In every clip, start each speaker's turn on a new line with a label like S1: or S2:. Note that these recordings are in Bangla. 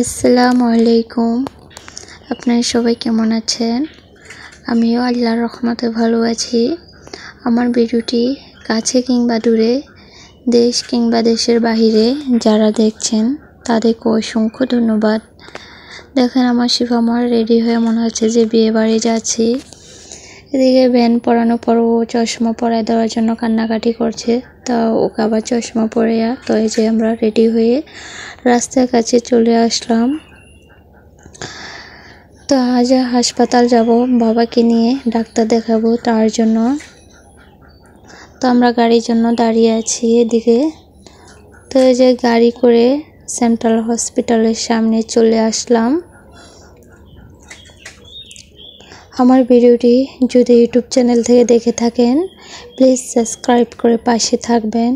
S1: আসসালামু আলাইকুম। আপনারা সবাই কেমন আছেন? আমিও আল্লাহর রহমতে ভালো আছি। আমার ভিডিওটি কাছে কিংবা দূরে, দেশ কিংবা দেশের বাহিরে যারা দেখছেন তাদেরকে অসংখ্য ধন্যবাদ। দেখেন আমার শিফামা রেডি হয়ে মনে হচ্ছে যে বিয়ে বাড়ি যাচ্ছি। এদিকে ভ্যান পরানোর পর ও চশমা পরায় দেওয়ার জন্য কান্নাকাটি করছে, তা ওকে আবার চশমা পরে তো এই যে আমরা রেডি হয়ে রাস্তার কাছে চলে আসলাম। তো আজ হাসপাতাল যাব, বাবাকে নিয়ে ডাক্তার দেখাবো তার জন্য। তো আমরা গাড়ির জন্য দাঁড়িয়ে আছি এদিকে। তো এই যে গাড়ি করে সেন্ট্রাল হসপিটালের সামনে চলে আসলাম। আমার ভিডিওটি যদি ইউটিউব চ্যানেল থেকে দেখে থাকেন প্লিজ সাবস্ক্রাইব করে পাশে থাকবেন।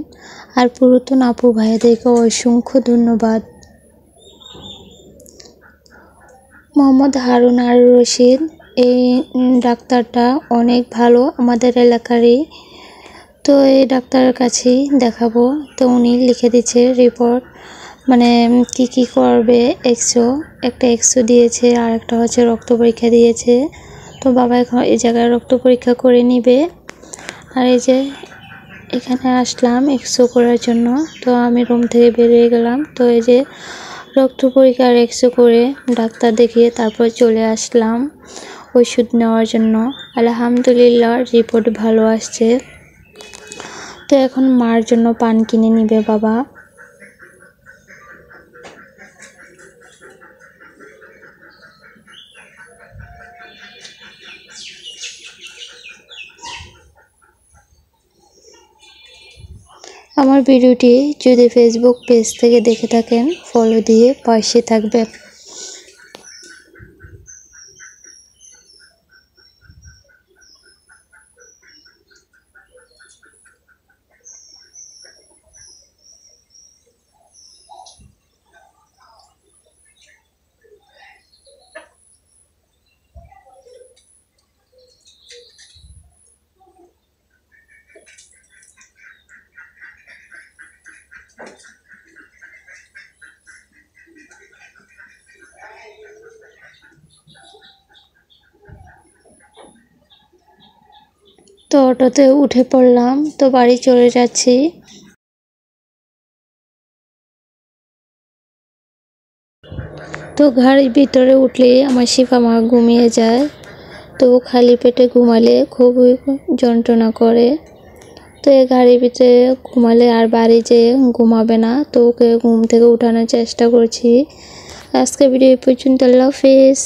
S1: আর পুরাতন আপু ভাইদেরকে অসংখ্য ধন্যবাদ। মোহাম্মদ হারুন আর রশিদ, এই ডাক্তারটা অনেক ভালো, আমাদের এলাকারই। তো এই ডাক্তারের কাছেই দেখাবো। তো উনি লিখে দিচ্ছে রিপোর্ট, মানে কি করবে। একটা এক্সো দিয়েছে আর একটা হচ্ছে রক্ত পরীক্ষা দিয়েছে। তো বাবা এখন এই জায়গায় রক্ত পরীক্ষা করে নিবে। আর এই যে এখানে আসলাম এক্সো করার জন্য। তো আমি রুম থেকে বেরিয়ে গেলাম। তো এই যে রক্ত পরীক্ষা আর এক্সো করে ডাক্তার দেখিয়ে তারপর চলে আসলাম ওষুধ নেওয়ার জন্য। আলহামদুলিল্লাহ রিপোর্ট ভালো আসছে। তো এখন মার জন্য পান কিনে নিবে বাবা। আমার ভিডিওটি যদি ফেসবুক পেজ থেকে দেখে থাকেন ফলো দিয়ে পাশে থাকবেন। তো অটোতে উঠে পড়লাম, তো বাড়ি চলে যাচ্ছি। তো গাড়ির ভিতরে উঠলেই আমার শিফামা ঘুমিয়ে যায়। তো খালি পেটে ঘুমালে খুবই যন্ত্রণা করে। তো এই গাড়ির ভিতরে ঘুমালে আর বাড়ি যেয়ে ঘুমাবে না। তো ওকে ঘুম থেকে উঠানোর চেষ্টা করছি। আজকে ভিডিও পর্যন্ত, আল্লাহ হাফেজ।